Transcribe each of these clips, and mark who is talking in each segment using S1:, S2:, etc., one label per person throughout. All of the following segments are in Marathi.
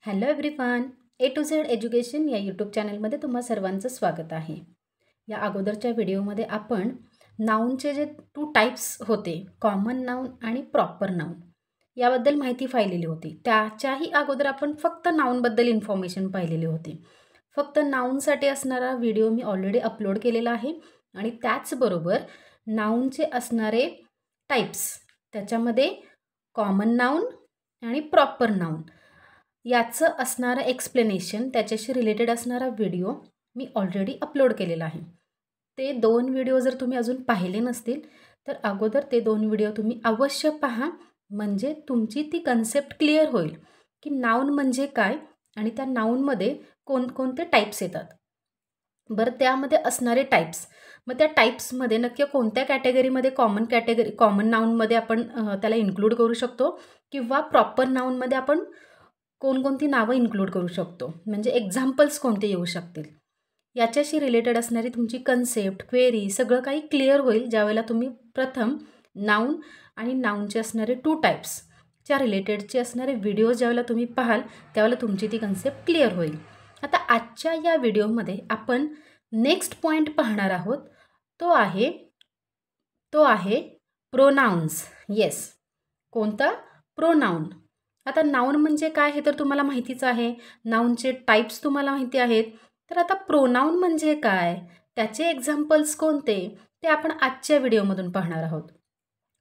S1: Hello everyone, A to Z education या यूट्यूब चॅनलमध्ये तुम्हा सर्वांचं स्वागत आहे. या अगोदरच्या व्हिडिओमध्ये आपण नाऊनचे जे 2 टाईप्स होते, कॉमन नाऊन आणि प्रॉपर नाऊन, याबद्दल माहिती पाहिलेली होती. त्याच्याही अगोदर आपण फक्त नाऊनबद्दल इन्फॉर्मेशन पाहिलेली होती. फक्त नाऊनसाठी असणारा व्हिडिओ मी ऑलरेडी अपलोड केलेला आहे आणि त्याचबरोबर नाऊनचे असणारे टाईप्स, त्याच्यामध्ये कॉमन नाऊन आणि प्रॉपर नाऊन याचं असणारं एक्सप्लेनेशन, त्याच्याशी रिलेटेड असणारा व्हिडिओ मी ऑलरेडी अपलोड केलेला आहे. ते 2 व्हिडिओ जर तुम्ही अजून पाहिले नसतील तर अगोदर ते 2 व्हिडिओ तुम्ही अवश्य पहा, म्हणजे तुमची ती कन्सेप्ट क्लिअर होईल की नाऊन म्हणजे काय आणि त्या नाऊनमध्ये कोणकोणते टाईप्स येतात. बरं, त्यामध्ये असणारे टाईप्स, मग त्या टाईप्समध्ये नक्की कोणत्या कॅटेगरीमध्ये कॉमन नाऊनमध्ये आपण त्याला इन्क्लूड करू शकतो किंवा प्रॉपर नाऊनमध्ये आपण कोणकोणती नावं इन्क्लूड करू शकतो, म्हणजे एक्झाम्पल्स कोणते येऊ शकतील, याच्याशी रिलेटेड असणारी तुमची कन्सेप्ट, क्वेरी सगळं काही क्लिअर होईल ज्यावेळेला तुम्ही प्रथम नाऊन आणि नाऊनचे असणारे 2 टाईप्सच्या रिलेटेडचे असणारे व्हिडिओज ज्यावेळेला तुम्ही पाहाल त्यावेळेला तुमची ती कन्सेप्ट क्लिअर होईल. आता आजच्या या व्हिडिओमध्ये आपण नेक्स्ट पॉईंट पाहणार आहोत, तो आहे प्रोनाउन्स. येस, कोणता? प्रोनाऊन. आता नाऊन म्हणजे काय हे तर तुम्हाला माहितीच आहे, नाऊनचे टाईप्स तुम्हाला माहिती आहेत. तर आता प्रोनाऊन म्हणजे काय, त्याचे एक्झाम्पल्स कोणते, ते आपण आजच्या व्हिडिओमधून पाहणार आहोत.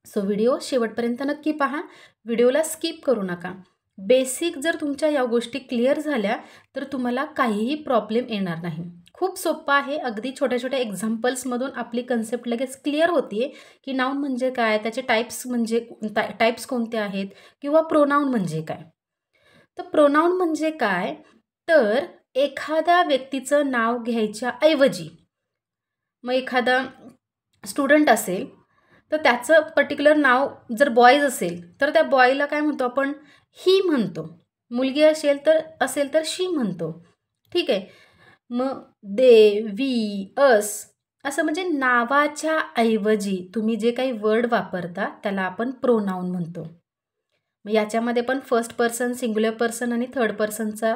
S1: सो व्हिडिओ शेवटपर्यंत नक्की पहा, व्हिडिओला स्किप करू नका. बेसिक जर तुमच्या या गोष्टी क्लिअर झाल्या तर तुम्हाला काहीही प्रॉब्लेम येणार नाही. खूप सोपं आहे, अगदी छोट्या छोट्या एक्झाम्पल्समधून आपली कन्सेप्ट लगेच क्लिअर होते की नाऊन म्हणजे काय, त्याचे टाईप्स कोणते आहेत किंवा प्रोनाऊन म्हणजे काय. तर प्रोनाऊन म्हणजे काय, तर एखाद्या व्यक्तीचं नाव घ्यायच्या ऐवजी, मग एखादा स्टुडंट असेल तर त्याचं पर्टिक्युलर नाव जर बॉयज असेल तर त्या बॉयला काय म्हणतो आपण, ही म्हणतो. मुलगी असेल तर शी म्हणतो. ठीक आहे. मग दे, वी, अस असं म्हणजे नावाच्या ऐवजी तुम्ही जे काही वर्ड वापरता त्याला आपण प्रोनाऊन म्हणतो. मग याच्यामध्ये पण फर्स्ट पर्सन, सिंग्युलर पर्सन आणि थर्ड पर्सनचा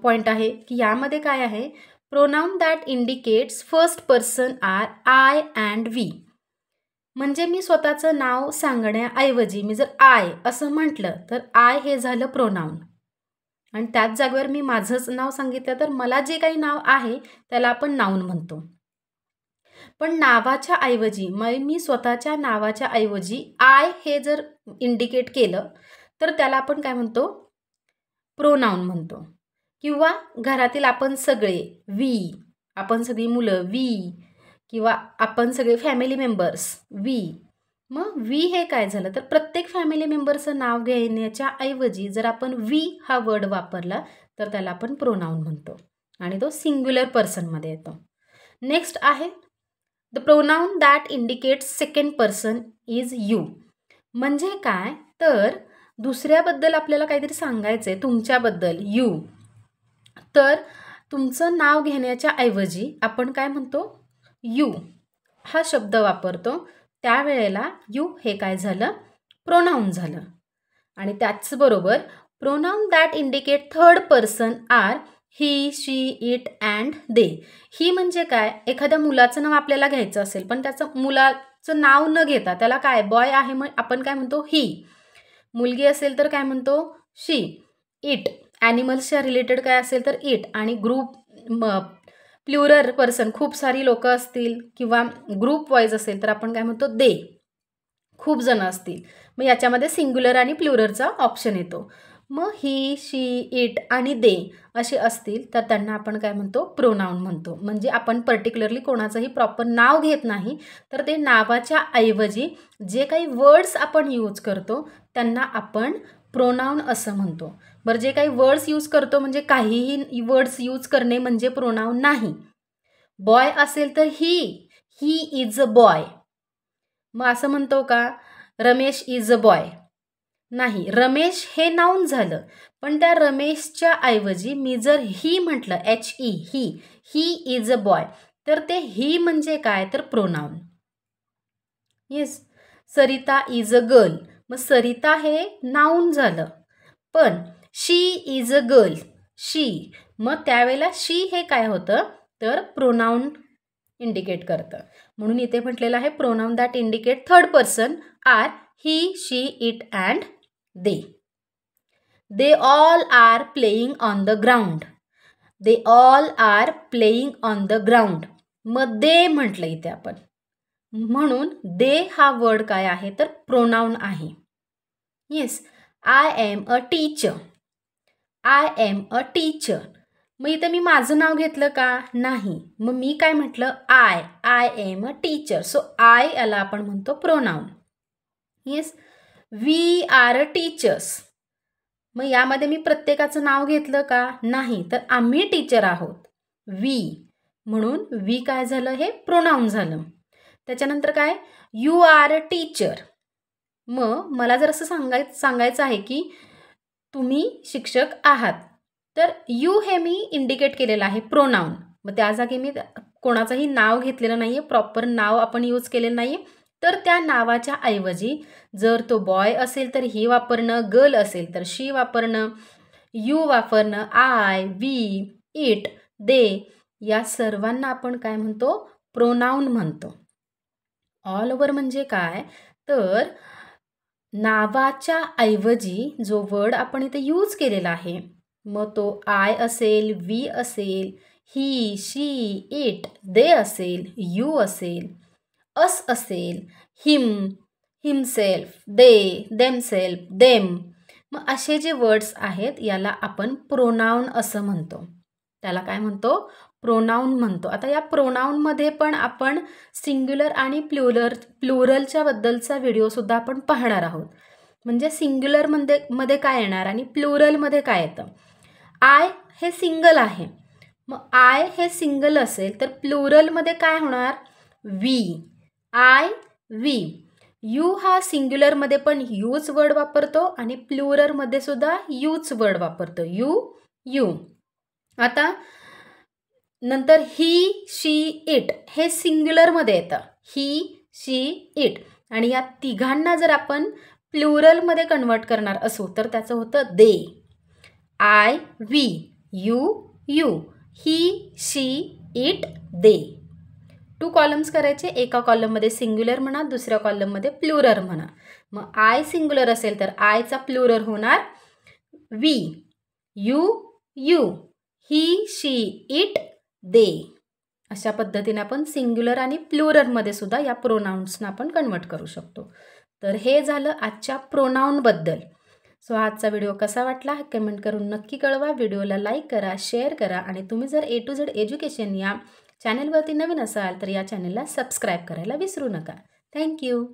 S1: पॉईंट आहे की यामध्ये काय आहे, pronoun that indicates first person are I and we. म्हणजे मी स्वतःचं नाव सांगण्याऐवजी मी जर आय असं म्हटलं तर आय हे झालं प्रोनाऊन आणि त्याच जागेवर मी माझंच नाव सांगितलं तर मला जे काही नाव आहे त्याला आपण नाऊन म्हणतो. पण नावाच्या ऐवजी, मग मी स्वतःच्या नावाच्या ऐवजी आय हे जर इंडिकेट केलं तर त्याला आपण काय म्हणतो, प्रोनाऊन म्हणतो. किंवा घरातील आपण सगळे, वी, आपण सगळी मुलं, वी, किंवा आपण सगळे फॅमिली मेंबर्स, वी. मग वी हे काय झालं, तर प्रत्येक फॅमिली मेंबरचं नाव घेण्याच्या ऐवजी जर आपण वी हा वर्ड वापरला तर त्याला आपण प्रोनाऊन म्हणतो आणि तो सिंग्युलर पर्सनमध्ये येतो. नेक्स्ट आहे the pronoun that indicates second person is you. म्हणजे काय, तर दुसऱ्याबद्दल आपल्याला काहीतरी सांगायचं आहे, तुमच्याबद्दल, यू, तर तुमचं नाव घेण्याच्या ऐवजी आपण काय म्हणतो, यू हा शब्द वापरतो. त्यावेळेला यू हे काय झालं, प्रोनाऊन झालं. आणि त्याचबरोबर pronoun that indicate third person are he, she, it and they. He म्हणजे काय, एखाद्या मुलाचं नाव आपल्याला घ्यायचं असेल पण त्याचं मुलाचं नाव न घेता त्याला काय, बॉय आहे मग आपण काय म्हणतो, ही. मुलगी असेल तर काय म्हणतो, शी. इट, ॲनिमल्सच्या रिलेटेड काय असेल तर इट. आणि ग्रुप, प्ल्युरल पर्सन, खूप सारी लोकं असतील किंवा ग्रुप वाईज असेल तर आपण काय म्हणतो, दे, खूप जण असतील. मग याच्यामध्ये सिंग्युलर आणि प्ल्युरलचा ऑप्शन येतो. मग ही, शी, इट आणि दे असे असतील तर त्यांना आपण काय म्हणतो, प्रोनाऊन म्हणतो. म्हणजे आपण पर्टिक्युलरली कोणाचंही प्रॉपर नाव घेत नाही, तर ते नावाच्या ऐवजी जे काही वर्ड्स आपण यूज करतो त्यांना आपण प्रोनाऊन असं म्हणतो. बरं, जे काही वर्ड्स यूज करतो म्हणजे काहीही वर्ड्स यूज करणे म्हणजे प्रोनाऊन नाही. बॉय असेल तर ही इज अ बॉय. मग असं म्हणतो का, रमेश इज अ बॉय, नाही, रमेश हे नाऊन झालं. पण त्या रमेशच्या ऐवजी मी जर ही म्हटलं, HE, he is a boy, तर ते ही म्हणजे काय, तर pronoun. Yes. Sarita is a girl, मग सरिता हे नाऊन झालं. पण शी इज अ गर्ल, शी. मग त्यावेळेला शी हे काय होतं तर प्रोनाऊन इंडिकेट करतं. म्हणून इथे म्हटलेलं आहे pronoun that indicate third person are he, she, it and they. They all are playing on the ground. They all are playing on the ground. मग दे म्हटलं इथे आपण, म्हणून दे हा वर्ड काय आहे तर प्रोनाऊन आहे. Yes, I am a teacher. I am a teacher. मग इथं मी माझं नाव घेतलं का नाही. मग मी काय म्हटलं I am a teacher. So I याला आपण म्हणतो pronoun. Yes, we are a teachers. मग यामध्ये मी प्रत्येकाचं नाव घेतलं का नाही, तर आम्ही टीचर आहोत, वी. म्हणून वी काय झालं हे प्रोनाऊन झालं. त्याच्यानंतर काय यू आर अ टीचर. मग मला जर असं सांगायचं आहे की तुम्ही शिक्षक आहात, तर यू हे मी इंडिकेट केलेलं आहे प्रोनाऊन. मग त्या जागी मी कोणाचंही नाव घेतलेलं नाही आहे, प्रॉपर नाव आपण यूज केलेलं नाही आहे. तर त्या नावाच्या ऐवजी जर तो बॉय असेल तर ही वापरणं, गर्ल असेल तर शी वापरणं, यू वापरणं, आय, वी, इट, दे या सर्वांना आपण काय म्हणतो प्रोनाऊन म्हणतो. ऑल ओव्हर म्हणजे काय तर नावाच्या ऐवजी जो वर्ड आपण इथे यूज केलेला आहे, मग तो आय असेल, वी असेल, ही, शी, इट, दे असेल, यू असेल, अस असेल, हिम, हिमसेल्फ, दे, देमसेल्फ, देम. मग असे जे वर्ड्स आहेत याला आपण प्रोनाऊन असं म्हणतो. त्याला काय म्हणतो प्रोनाऊन म्हणतो. आता या प्रोनाऊनमध्ये पण आपण सिंग्युलर आणि प्लुरलच्या बद्दलचा व्हिडिओसुद्धा आपण पाहणार आहोत. म्हणजे सिंग्युलरमध्ये काय येणार आणि प्लुरलमध्ये काय येतं. आय हे सिंगल आहे, मग आय हे सिंगल असेल तर प्लुरलमध्ये काय होणार वी, आय, वी. यू हा सिंग्युलरमध्ये पण यूच वर्ड वापरतो आणि प्लुरलमध्ये सुद्धा यूच वर्ड वापरतो, यू, यू. आता नंतर ही, शी, इट हे सिंग्युलरमध्ये येतं, ही, शी, इट. आणि या तिघांना जर आपण प्लुरलमध्ये कन्वर्ट करणार असू तर त्याचं होतं they, I, we, you, you, he, she, it, they. 2 columns करायचे, एका कॉलममध्ये सिंग्युलर म्हणा, दुसऱ्या कॉलममध्ये प्लुरल म्हणा. मग आय सिंग्युलर असेल तर आयचा प्लुरल होणार we, you, you, he, she, it, they. अशा पद्धतीने आपण सिंग्युलर आणि प्लुरलमध्ये सुद्धा या प्रोनाऊन्सना आपण कन्वर्ट करू शकतो. तर हे झालं आजच्या प्रोनाऊनबद्दल. सो आजचा व्हिडिओ कसा वाटला हे कमेंट करून नक्की कळवा. व्हिडिओला लाईक करा, शेअर करा आणि तुम्ही जर A to Z एज्युकेशन या चॅनलवरती नवीन असाल तर या चॅनलला सबस्क्राईब करायला विसरू नका. थँक्यू.